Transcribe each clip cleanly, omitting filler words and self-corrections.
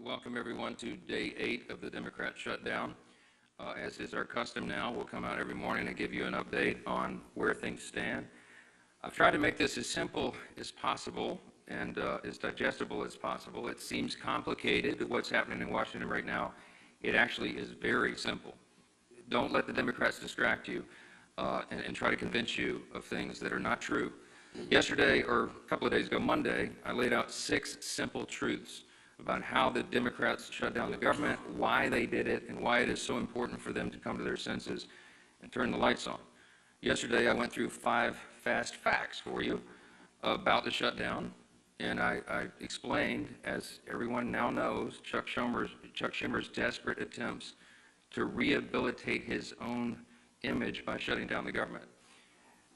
welcome everyone to day 8 of the Democrat shutdown. As is our custom now, we'll come out every morning and give you an update on where things stand. I've tried to make this as simple as possible and as digestible as possible. It seems complicated, what's happening in Washington right now. It actually is very simple. Don't let the Democrats distract you and try to convince you of things that are not true. Yesterday, or a couple of days ago, Monday, I laid out 6 simple truths about how the Democrats shut down the government, why they did it, and why it is so important for them to come to their senses and turn the lights on. Yesterday, I went through 5 fast facts for you about the shutdown, and I explained, as everyone now knows, Chuck Schumer's desperate attempts to rehabilitate his own image by shutting down the government.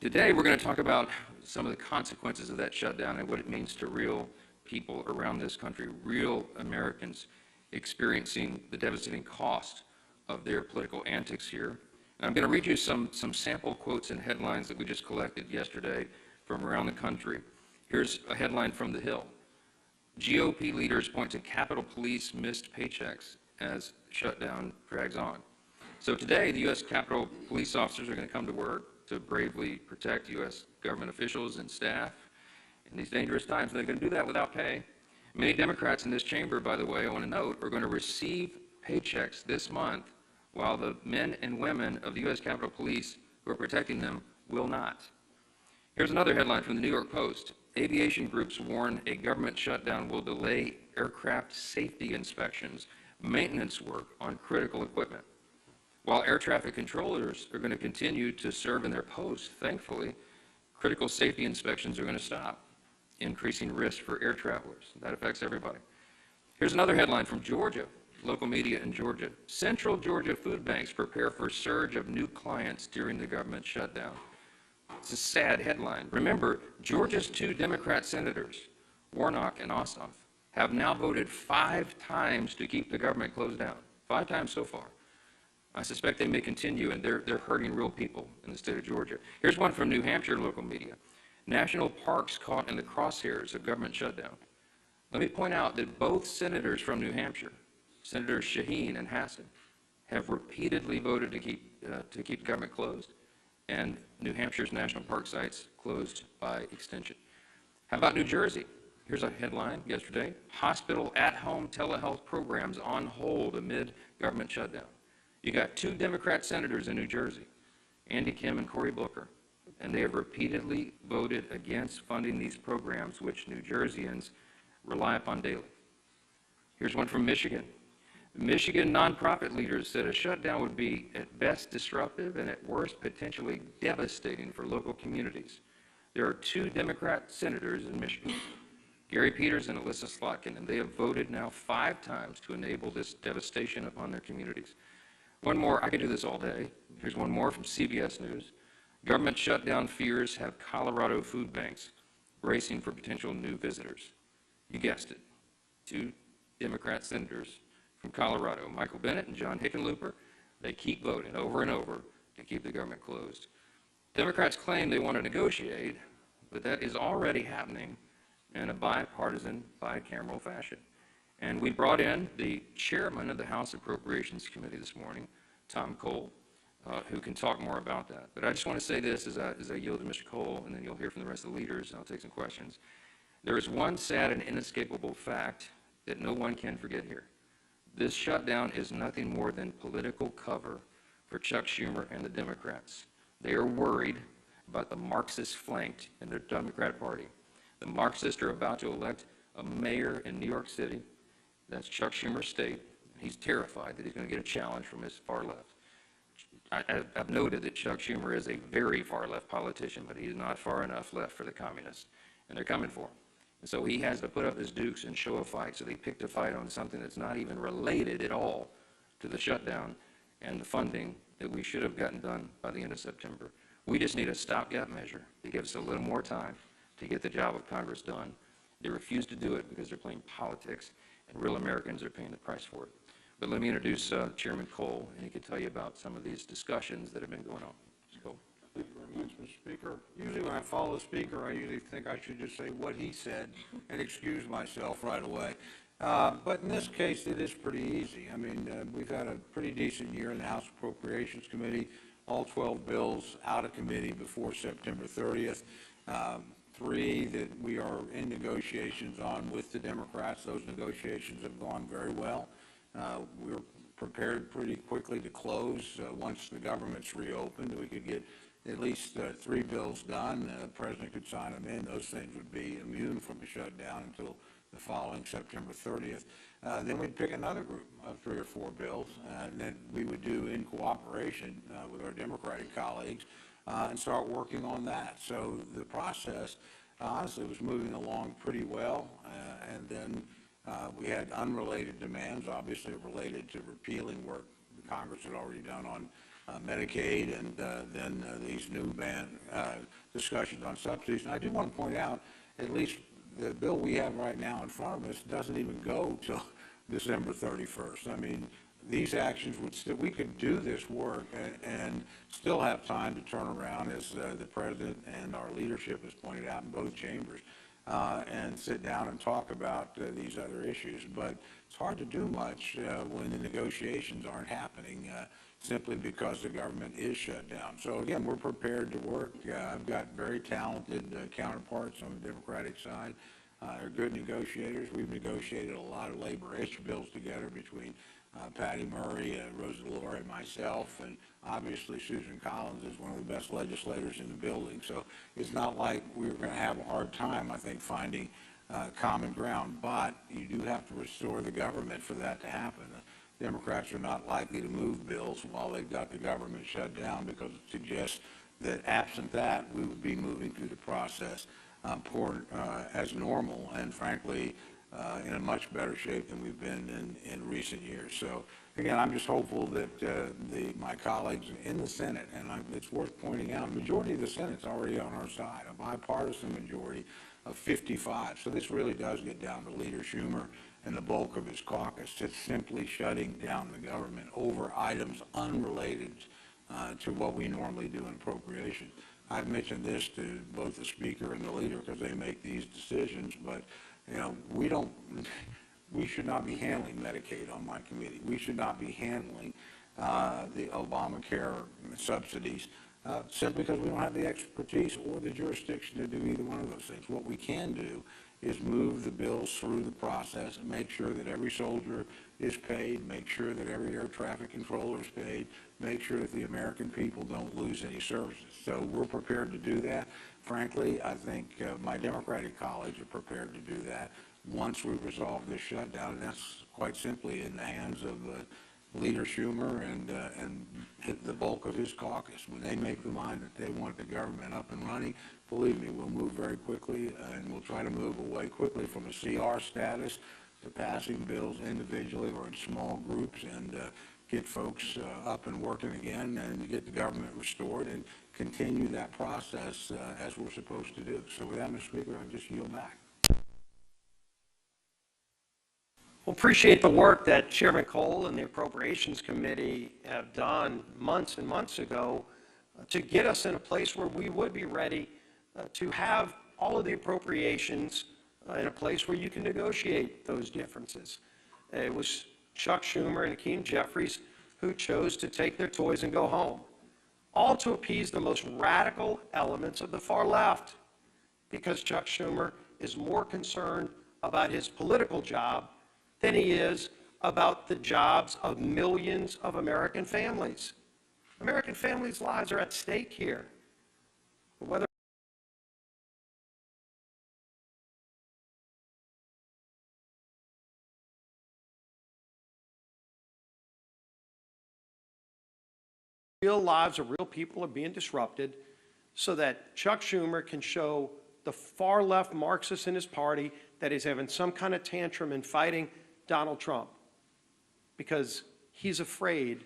Today, we're going to talk about some of the consequences of that shutdown and what it means to real people around this country, real Americans experiencing the devastating cost of their political antics here. And I'm going to read you some sample quotes and headlines that we just collected yesterday from around the country. Here's a headline from The Hill. GOP leaders point to Capitol Police missed paychecks as shutdown drags on. So today, the U.S. Capitol Police officers are going to come to work to bravely protect U.S. government officials and staff in these dangerous times, and they're going to do that without pay. Many Democrats in this chamber, by the way, I want to note, are going to receive paychecks this month, while the men and women of the U.S. Capitol Police who are protecting them will not. Here's another headline from the New York Post. Aviation groups warn a government shutdown will delay aircraft safety inspections, maintenance work on critical equipment. While air traffic controllers are going to continue to serve in their posts, thankfully, critical safety inspections are going to stop, increasing risk for air travelers. That affects everybody. Here's another headline from Georgia, local media in Georgia. Central Georgia food banks prepare for surge of new clients during the government shutdown. It's a sad headline. Remember, Georgia's 2 Democrat senators, Warnock and Ossoff, have now voted 5 times to keep the government closed down. 5 times so far. I suspect they may continue, and they're hurting real people in the state of Georgia. Here's one from New Hampshire local media. National parks caught in the crosshairs of government shutdown. Let me point out that both senators from New Hampshire, Senators Shaheen and Hassan, have repeatedly voted to keep the government closed, and New Hampshire's national park sites closed by extension. How about New Jersey? Here's a headline yesterday. Hospital at-home telehealth programs on hold amid government shutdown. You got 2 Democrat senators in New Jersey, Andy Kim and Cory Booker, and they have repeatedly voted against funding these programs, which New Jerseyans rely upon daily. Here's one from Michigan. Michigan nonprofit leaders said a shutdown would be at best disruptive and at worst potentially devastating for local communities. There are 2 Democrat senators in Michigan, Gary Peters and Alyssa Slotkin, and they have voted now 5 times to enable this devastation upon their communities. One more, I could do this all day. Here's one more from CBS News. Government shutdown fears have Colorado food banks bracing for potential new visitors. You guessed it, 2 Democrat senators from Colorado, Michael Bennet and John Hickenlooper. They keep voting over and over to keep the government closed. Democrats claim they want to negotiate, but that is already happening in a bipartisan, bicameral fashion. And we brought in the chairman of the House Appropriations Committee this morning, Tom Cole, who can talk more about that. But I just want to say this as I yield to Mr. Cole, and then you'll hear from the rest of the leaders, and I'll take some questions. There is one sad and inescapable fact that no one can forget here. This shutdown is nothing more than political cover for Chuck Schumer and the Democrats. They are worried about the Marxist flank in their Democrat Party. The Marxists are about to elect a mayor in New York City. That's Chuck Schumer's state. He's terrified that he's going to get a challenge from his far left. I've noted that Chuck Schumer is a very far left politician, but he's not far enough left for the communists, and they're coming for him. And so he has to put up his dukes and show a fight. So they picked a fight on something that's not even related at all to the shutdown and the funding that we should have gotten done by the end of September. We just need a stopgap measure to give us a little more time to get the job of Congress done. They refuse to do it because they're playing politics, and real Americans are paying the price for it. But let me introduce Chairman Cole, and he can tell you about some of these discussions that have been going on. Mr. Cole. Thank you very much, Mr. Speaker. Usually when I follow the Speaker, I usually think I should just say what he said and excuse myself right away. But in this case, it is pretty easy. I mean, we've had a pretty decent year in the House Appropriations Committee, all 12 bills out of committee before September 30th. 3 that we are in negotiations on with the Democrats. Those negotiations have gone very well. We're prepared pretty quickly to close once the government's reopened. We could get at least 3 bills done. The president could sign them in. Those things would be immune from a shutdown until the following September 30th. Then we'd pick another group of 3 or 4 bills, and then we would do in cooperation with our Democratic colleagues and start working on that. So the process, honestly, was moving along pretty well. And then we had unrelated demands, obviously related to repealing work the Congress had already done on Medicaid, and then these new discussions on subsidies. And I do want to point out, at least the bill we have right now in front of us doesn't even go till December 31st. I mean, these actions would still, we could do this work and still have time to turn around, as the president and our leadership has pointed out in both chambers, and sit down and talk about these other issues. But it's hard to do much when the negotiations aren't happening simply because the government is shut down. So again, we're prepared to work. I've got very talented counterparts on the Democratic side. They're good negotiators. We've negotiated a lot of labor issue bills together between Patty Murray, Rosa DeLore, and myself, and obviously Susan Collins is one of the best legislators in the building. So it's not like we're going to have a hard time, I think, finding common ground. But you do have to restore the government for that to happen. The Democrats are not likely to move bills while they've got the government shut down, because it suggests that absent that, we would be moving through the process as normal, and frankly, in a much better shape than we've been in recent years. So again, I'm just hopeful that my colleagues in the Senate, and it's worth pointing out, the majority of the Senate's already on our side, a bipartisan majority of 55. So this really does get down to Leader Schumer and the bulk of his caucus. It's simply shutting down the government over items unrelated to what we normally do in appropriation. I've mentioned this to both the Speaker and the Leader because they make these decisions, but you know, we should not be handling Medicaid on my committee. We should not be handling the Obamacare subsidies simply because we don't have the expertise or the jurisdiction to do either one of those things. What we can do is move the bills through the process and make sure that every soldier is paid, make sure that every air traffic controller is paid, make sure that the American people don't lose any services. So we're prepared to do that. Frankly, I think my Democratic colleagues are prepared to do that once we resolve this shutdown, and that's quite simply in the hands of Leader Schumer and the bulk of his caucus. When they make the mind that they want the government up and running, believe me, we'll move very quickly, and we'll try to move away quickly from a CR status to passing bills individually or in small groups, and get folks up and working again, and get the government restored and continue that process as we're supposed to do. So with that, Mr. Speaker, I just yield back. Well, appreciate the work that Chairman Cole and the Appropriations Committee have done months and months ago to get us in a place where we would be ready to have all of the appropriations in a place where you can negotiate those differences. It was Chuck Schumer and Hakeem Jeffries who chose to take their toys and go home, all to appease the most radical elements of the far left, because Chuck Schumer is more concerned about his political job than he is about the jobs of millions of American families. American families' lives are at stake here. Whether real lives of real people are being disrupted so that Chuck Schumer can show the far left Marxists in his party that he's having some kind of tantrum and fighting Donald Trump because he's afraid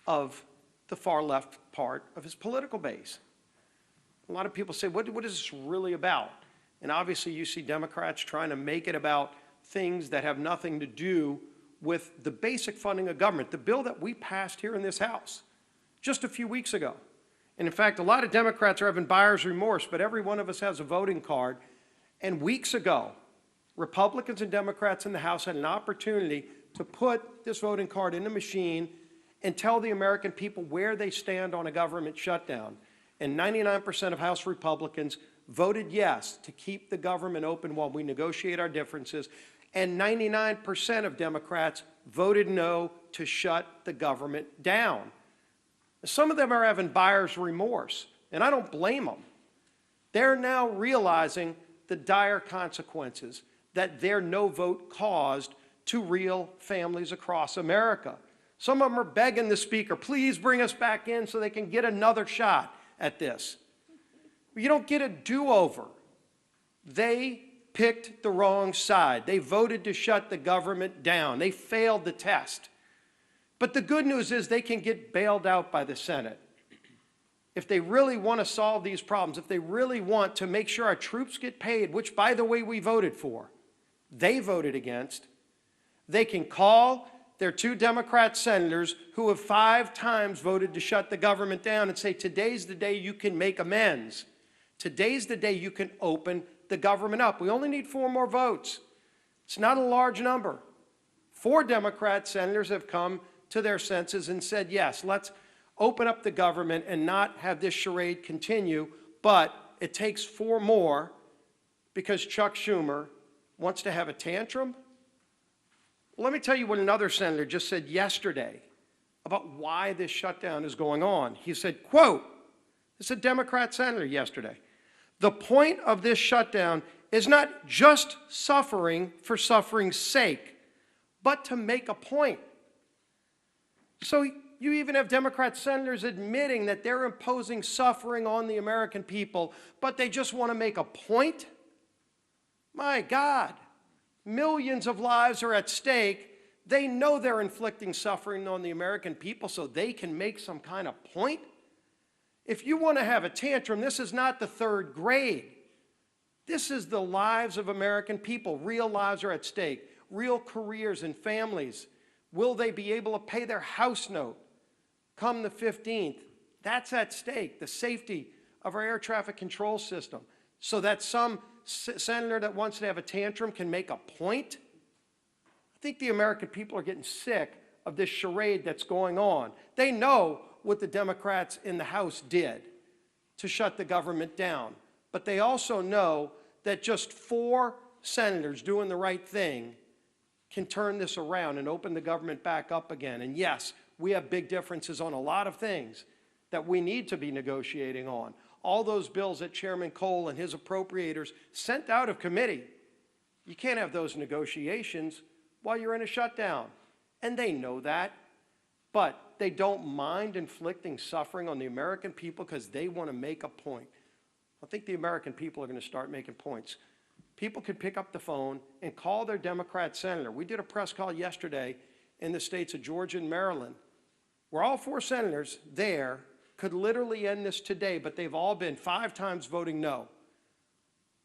of the far left part of his political base. A lot of people say, what is this really about? And obviously you see Democrats trying to make it about things that have nothing to do with the basic funding of government, the bill that we passed here in this House just a few weeks ago. And in fact, a lot of Democrats are having buyer's remorse, but every one of us has a voting card. And weeks ago, Republicans and Democrats in the House had an opportunity to put this voting card in the machine and tell the American people where they stand on a government shutdown. And 99% of House Republicans voted yes to keep the government open while we negotiate our differences, and 99% of Democrats voted no to shut the government down. Some of them are having buyer's remorse, and I don't blame them. They're now realizing the dire consequences that their no vote caused to real families across America. Some of them are begging the Speaker, please bring us back in so they can get another shot at this. You don't get a do-over. They picked the wrong side. They voted to shut the government down. They failed the test. But the good news is they can get bailed out by the Senate. If they really want to solve these problems, if they really want to make sure our troops get paid, which, by the way, we voted for, they voted against, they can call their 2 Democrat senators who have 5 times voted to shut the government down and say, today's the day you can make amends. Today's the day you can open the government up. We only need 4 more votes. It's not a large number. 4 Democrat senators have come to their senses and said, yes, let's open up the government and not have this charade continue, but it takes 4 more because Chuck Schumer wants to have a tantrum. Let me tell you what another senator just said yesterday about why this shutdown is going on. He said, quote, this is a Democrat senator yesterday, the point of this shutdown is not just suffering for suffering's sake, but to make a point. So you even have Democrat senators admitting that they're imposing suffering on the American people, but they just want to make a point? My God, millions of lives are at stake. They know they're inflicting suffering on the American people so they can make some kind of point. If you want to have a tantrum, this is not the 3rd grade. This is the lives of American people. Real lives are at stake. Real careers and families. Will they be able to pay their house note come the 15th? That's at stake. The safety of our air traffic control system. So that some senator that wants to have a tantrum can make a point? I think the American people are getting sick of this charade that's going on. They know what the Democrats in the House did to shut the government down. But they also know that just 4 senators doing the right thing can turn this around and open the government back up again. And yes, we have big differences on a lot of things that we need to be negotiating on. All those bills that Chairman Cole and his appropriators sent out of committee, you can't have those negotiations while you're in a shutdown. And they know that. But they don't mind inflicting suffering on the American people because they want to make a point. I think the American people are going to start making points. People could pick up the phone and call their Democrat senator. We did a press call yesterday in the states of Georgia and Maryland, where all 4 senators there could literally end this today, but they've all been 5 times voting no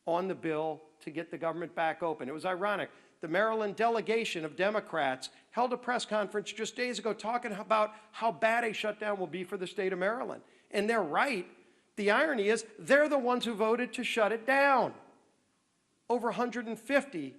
on the bill to get the government back open. It was ironic. The Maryland delegation of Democrats held a press conference just days ago talking about how bad a shutdown will be for the state of Maryland. And they're right. The irony is they're the ones who voted to shut it down. Over 150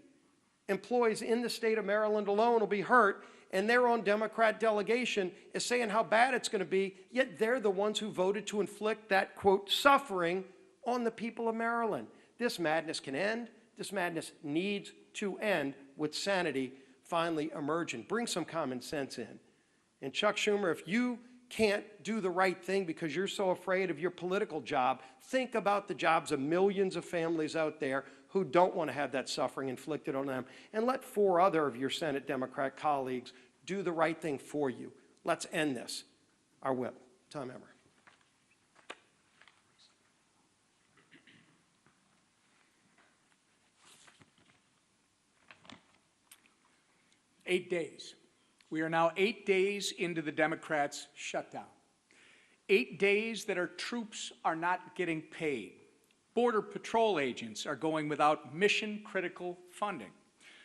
employees in the state of Maryland alone will be hurt, and their own Democrat delegation is saying how bad it's going to be, yet they're the ones who voted to inflict that, quote, suffering on the people of Maryland. This madness can end. This madness needs to end with sanity finally emerging. Bring some common sense in. And Chuck Schumer, if you can't do the right thing because you're so afraid of your political job, think about the jobs of millions of families out there who don't want to have that suffering inflicted on them. And let 4 other of your Senate Democrat colleagues do the right thing for you. Let's end this. Our whip. Tom Emmer. Eight days. We are now 8 days into the Democrats' shutdown. 8 days that our troops are not getting paid. Border Patrol agents are going without mission-critical funding.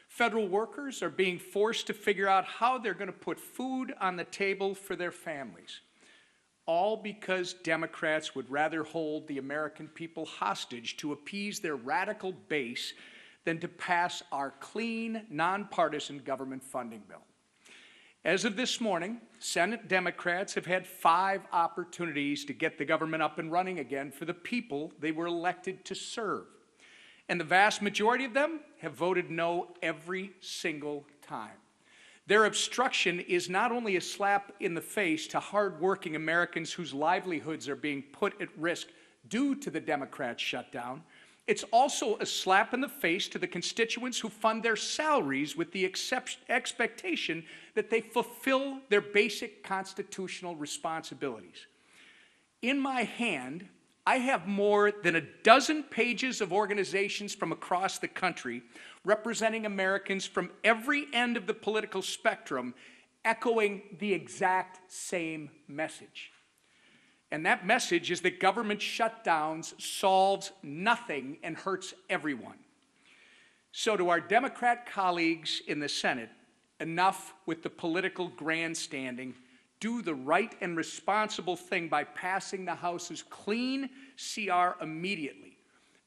Federal workers are being forced to figure out how they're going to put food on the table for their families. All because Democrats would rather hold the American people hostage to appease their radical base than to pass our clean, nonpartisan government funding bill. As of this morning, Senate Democrats have had 5 opportunities to get the government up and running again for the people they were elected to serve. And the vast majority of them have voted no every single time. Their obstruction is not only a slap in the face to hardworking Americans whose livelihoods are being put at risk due to the Democrats' shutdown, it's also a slap in the face to the constituents who fund their salaries with the expectation that they fulfill their basic constitutional responsibilities. In my hand, I have more than a dozen pages of organizations from across the country representing Americans from every end of the political spectrum, echoing the exact same message. And that message is that government shutdowns solves nothing and hurts everyone. So to our Democrat colleagues in the Senate, enough with the political grandstanding. Do the right and responsible thing by passing the House's clean CR immediately.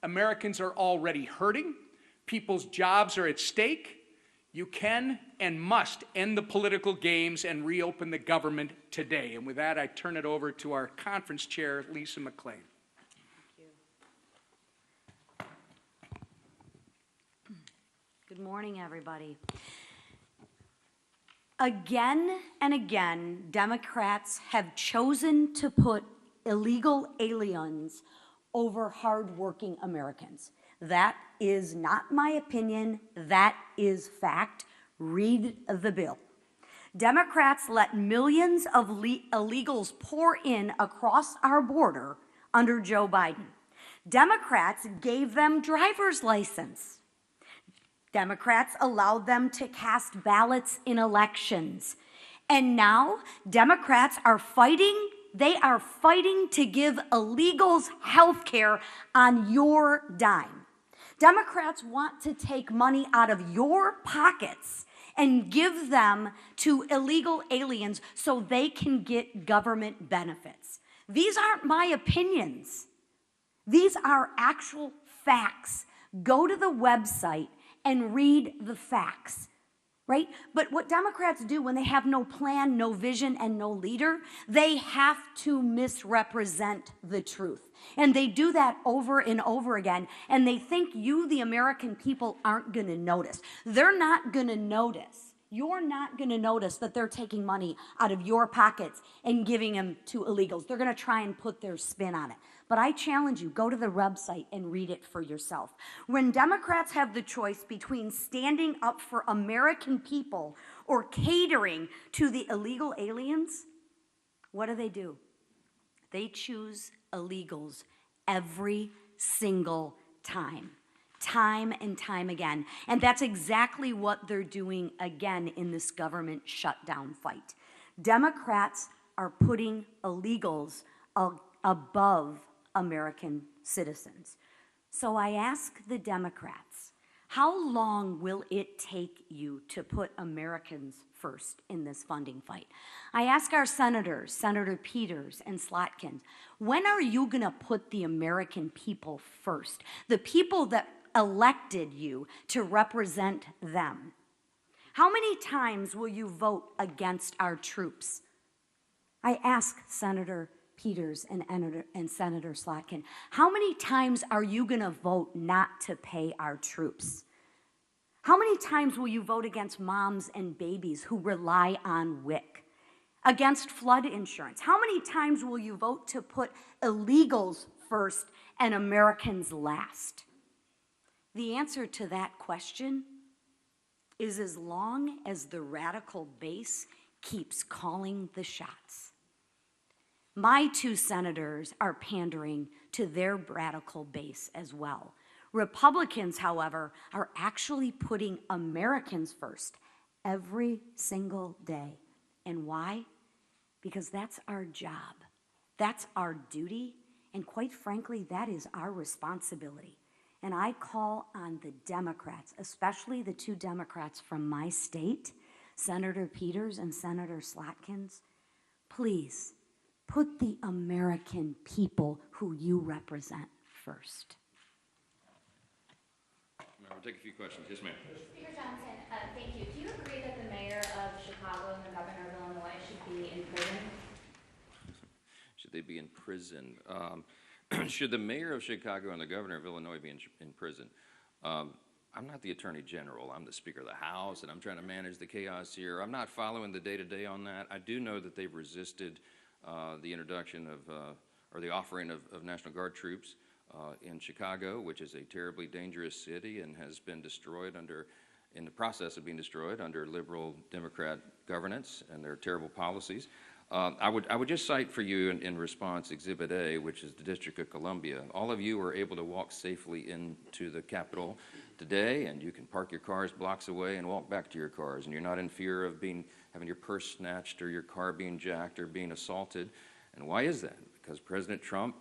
Americans are already hurting. People's jobs are at stake. You can and must end the political games and reopen the government today. And with that, I turn it over to our conference chair, Lisa McClain. Good morning, everybody. Again and again, Democrats have chosen to put illegal aliens over hardworking Americans. That is not my opinion. That is fact. Read the bill. Democrats let millions of illegals pour in across our border under Joe Biden. Democrats gave them driver's license. Democrats allowed them to cast ballots in elections. And now Democrats are fighting, they are fighting to give illegals health care on your dime. Democrats want to take money out of your pockets and give them to illegal aliens so they can get government benefits. These aren't my opinions. These are actual facts. Go to the website and read the facts, right? But what Democrats do when they have no plan, no vision, and no leader, they have to misrepresent the truth. And they do that over and over again, and they think you, the American people, aren't gonna notice. They're not gonna notice. You're not gonna notice that they're taking money out of your pockets and giving them to illegals. They're gonna try and put their spin on it. But I challenge you, go to the website and read it for yourself. When Democrats have the choice between standing up for American people or catering to the illegal aliens, what do? They choose illegals every single time and time again. And that's exactly what they're doing again in this government shutdown fight. Democrats are putting illegals above American citizens. So I ask the Democrats, how long will it take you to put Americans first in this funding fight? I ask our senators, Senator Peters and Slotkin, when are you going to put the American people first? The people that elected you to represent them. How many times will you vote against our troops? I ask Senator Peters and Senator Slotkin, how many times are you going to vote not to pay our troops? How many times will you vote against moms and babies who rely on WIC? Against flood insurance? How many times will you vote to put illegals first and Americans last? The answer to that question is as long as the radical base keeps calling the shots. My 2 senators are pandering to their radical base as well. Republicans, however, are actually putting Americans first every single day. And why? Because that's our job. That's our duty. And quite frankly, that is our responsibility. And I call on the Democrats, especially the 2 Democrats from my state, Senator Peters and Senator Slotkins, please put the American people who you represent first. Member we'll take a few questions. Yes, ma'am. Speaker Johnson, thank you. Do you agree that the mayor of Chicago and the governor of Illinois should be in prison? Should they be in prison? Should the mayor of Chicago and the governor of Illinois be in prison? I'm not the attorney general. I'm the Speaker of the House, and I'm trying to manage the chaos here. I'm not following the day-to-day on that. I do know that they've resisted the introduction of, or the offering of National Guard troops in Chicago, which is a terribly dangerous city and has been destroyed in the process of being destroyed under liberal Democrat governance and their terrible policies. I would just cite for you in response Exhibit A, which is the District of Columbia. All of you were able to walk safely into the Capitol today, and you can park your cars blocks away and walk back to your cars, and you're not in fear of having your purse snatched or your car being jacked or being assaulted. And why is that? Because President Trump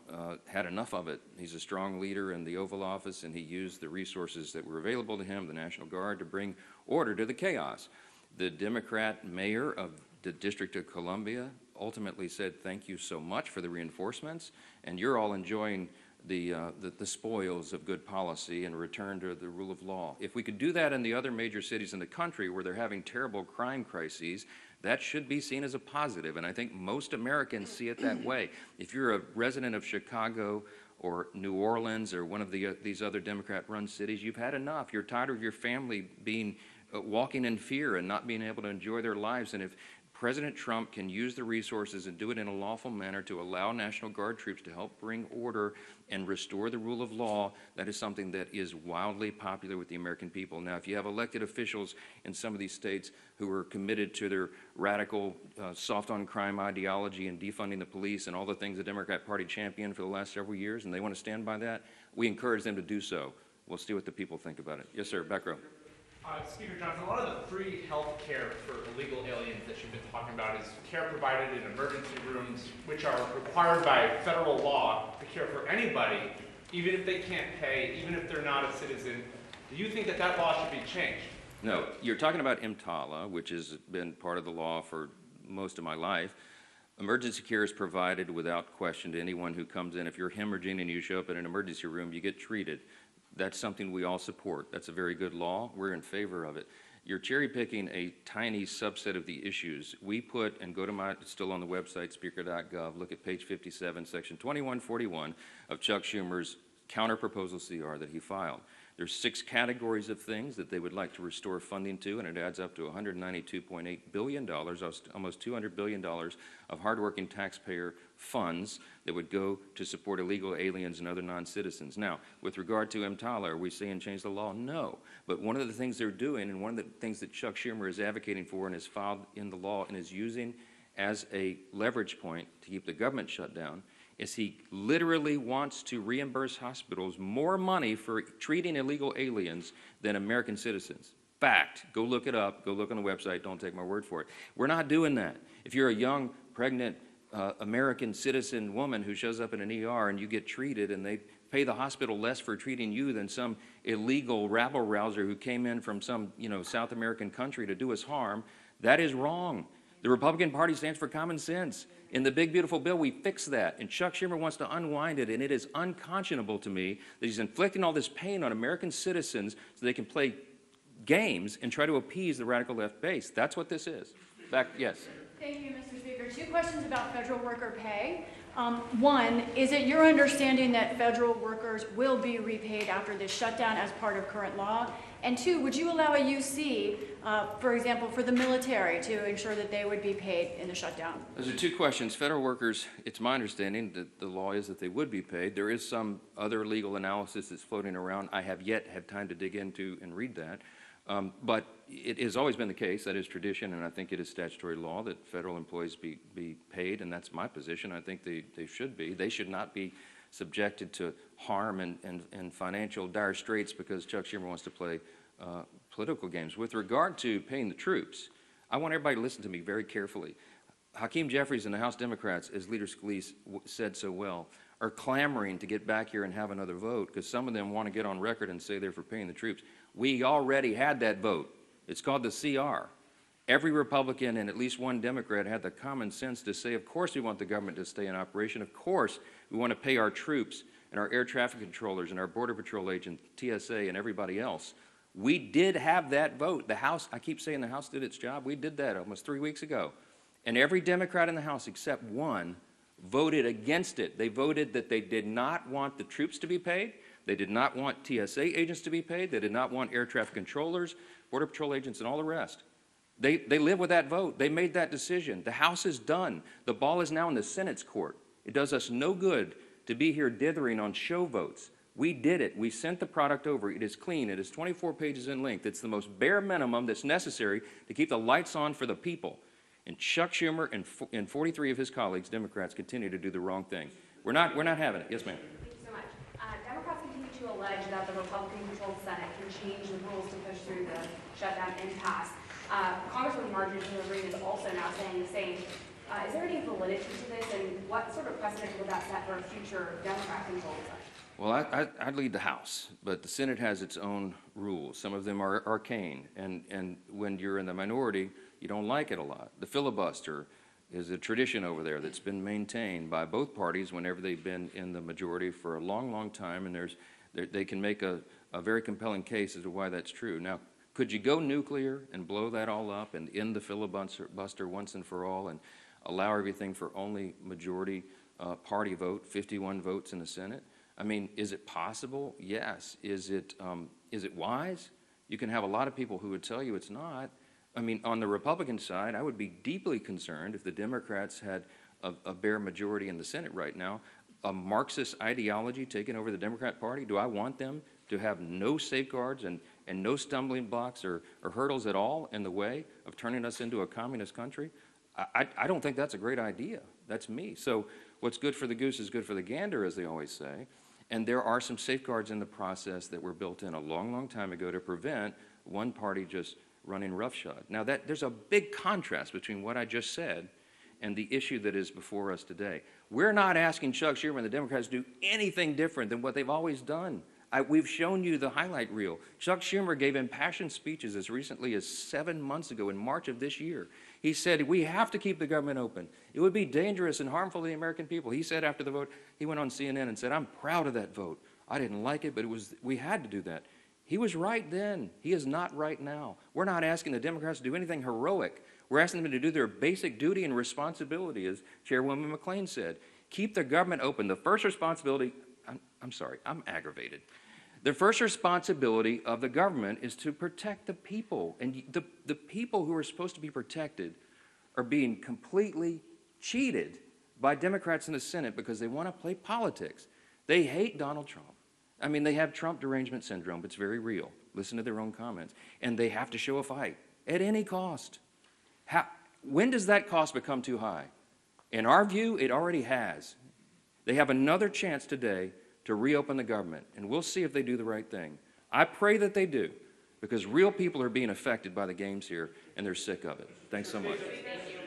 had enough of it. He's a strong leader in the Oval Office, and he used the resources that were available to him, the National Guard, to bring order to the chaos. The Democrat mayor of the District of Columbia ultimately said, thank you so much for the reinforcements, and you're all enjoying the spoils of good policy and return to the rule of law. If we could do that in the other major cities in the country where they're having terrible crime crises, that should be seen as a positive, and I think most Americans see it that way. If you're a resident of Chicago or New Orleans or one of these other Democrat-run cities, you've had enough. You're tired of your family walking in fear and not being able to enjoy their lives, and if President Trump can use the resources and do it in a lawful manner to allow National Guard troops to help bring order and restore the rule of law, that is something that is wildly popular with the American people. Now, if you have elected officials in some of these states who are committed to their radical, soft-on-crime ideology and defunding the police and all the things the Democrat Party championed for the last several years, and they want to stand by that, we encourage them to do so. We'll see what the people think about it. Yes, sir. Back row. Speaker Johnson, a lot of the free health care for illegal aliens that you've been talking about is care provided in emergency rooms, which are required by federal law to care for anybody, even if they can't pay, even if they're not a citizen. Do you think that that law should be changed? No. You're talking about EMTALA, which has been part of the law for most of my life. Emergency care is provided without question to anyone who comes in. If you're hemorrhaging and you show up in an emergency room, you get treated. That's something we all support. That's a very good law. We're in favor of it. You're cherry picking a tiny subset of the issues. We put, and go to it's still on the website, speaker.gov, look at page 57, section 2141 of Chuck Schumer's counter-proposal CR that he filed. There's 6 categories of things that they would like to restore funding to, and it adds up to $192.8 billion, almost $200 billion of hardworking taxpayer funds that would go to support illegal aliens and other non-citizens. Now, with regard to EMTALA, are we saying change the law? No. But one of the things they're doing, and one of the things that Chuck Schumer is advocating for and has filed in the law and is using as a leverage point to keep the government shut down, is he literally wants to reimburse hospitals more money for treating illegal aliens than American citizens. Fact. Go look it up. Go look on the website. Don't take my word for it. We're not doing that. If you're a young, pregnant American citizen woman who shows up in an ER and you get treated and they pay the hospital less for treating you than some illegal rabble-rouser who came in from some, South American country to do us harm, that is wrong. The Republican Party stands for common sense. In the big, beautiful bill, we fix that, and Chuck Schumer wants to unwind it, and it is unconscionable to me that he's inflicting all this pain on American citizens so they can play games and try to appease the radical left base. That's what this is. Back, yes. Thank you, Mr. Speaker. 2 questions about federal worker pay. One, is it your understanding that federal workers will be repaid after this shutdown as part of current law? And 2, would you allow a UC, for example, for the military to ensure that they would be paid in the shutdown? Those are 2 questions. Federal workers, it's my understanding that the law is that they would be paid. There is some other legal analysis that's floating around. I have yet had time to dig into and read that. But it has always been the case, that is tradition, and I think it is statutory law that federal employees be paid, and that's my position. I think they should be. They should not be subjected to harm and financial dire straits because Chuck Schumer wants to play political games. With regard to paying the troops, I want everybody to listen to me very carefully. Hakeem Jeffries and the House Democrats, as Leader Scalise said so well, are clamoring to get back here and have another vote because some of them want to get on record and say they're for paying the troops. We already had that vote. It's called the CR. Every Republican and at least one Democrat had the common sense to say, of course we want the government to stay in operation. Of course we want to pay our troops and our air traffic controllers and our Border Patrol agents, TSA, and everybody else We did have that vote. The House, I keep saying the House did its job. We did that almost 3 weeks ago. And every Democrat in the House except one voted against it. They voted that they did not want the troops to be paid. They did not want TSA agents to be paid. They did not want air traffic controllers, Border Patrol agents, and all the rest. They live with that vote. They made that decision. The House is done. The ball is now in the Senate's court. It does us no good to be here dithering on show votes. We did it. We sent the product over. It is clean. It is 24 pages in length. It's the most bare minimum that's necessary to keep the lights on for the people. And Chuck Schumer and 43 of his colleagues, Democrats, continue to do the wrong thing. We're not having it. Yes, ma'am. Thank you so much. Democrats continue to allege that the Republican-controlled Senate can change the rules to push through the shutdown impasse. Congresswoman Marjorie Taylor Greene is also now saying the same. Is there any validity to this, and what sort of precedent would that set for a future Democrat-controlled session? Well, I'd lead the House, but the Senate has its own rules. Some of them are arcane, and when you're in the minority, you don't like it a lot. The filibuster is a tradition over there that's been maintained by both parties whenever they've been in the majority for a long, long time, and they can make a very compelling case as to why that's true. Now, could you go nuclear and blow that all up and end the filibuster once and for all and allow everything for only majority party vote, 51 votes in the Senate? I mean, is it possible? Yes. Is it wise? You can have a lot of people who would tell you it's not. I mean, on the Republican side, I would be deeply concerned if the Democrats had a bare majority in the Senate right now, a Marxist ideology taking over the Democrat Party. Do I want them to have no safeguards and no stumbling blocks or hurdles at all in the way of turning us into a communist country? I don't think that's a great idea. That's me. So what's good for the goose is good for the gander, as they always say. And there are some safeguards in the process that were built in a long, long time ago to prevent one party just running roughshod. Now, there's a big contrast between what I just said and the issue that is before us today. We're not asking Chuck Schumer and the Democrats to do anything different than what they've always done. We've shown you the highlight reel. Chuck Schumer gave impassioned speeches as recently as 7 months ago in March of this year. He said, we have to keep the government open. It would be dangerous and harmful to the American people. He said after the vote, he went on CNN and said, I'm proud of that vote. I didn't like it, but we had to do that. He was right then. He is not right now. We're not asking the Democrats to do anything heroic. We're asking them to do their basic duty and responsibility, as Chairwoman McClain said. Keep the government open. The first responsibility, I'm sorry, I'm aggravated. The first responsibility of the government is to protect the people. And the people who are supposed to be protected are being completely cheated by Democrats in the Senate because they want to play politics. They hate Donald Trump. I mean, they have Trump derangement syndrome. It's very real. Listen to their own comments. And they have to show a fight at any cost. When does that cost become too high? In our view, it already has. They have another chance today to reopen the government, and we'll see if they do the right thing. I pray that they do, because real people are being affected by the games here, and they're sick of it. Thanks so much. Thank you.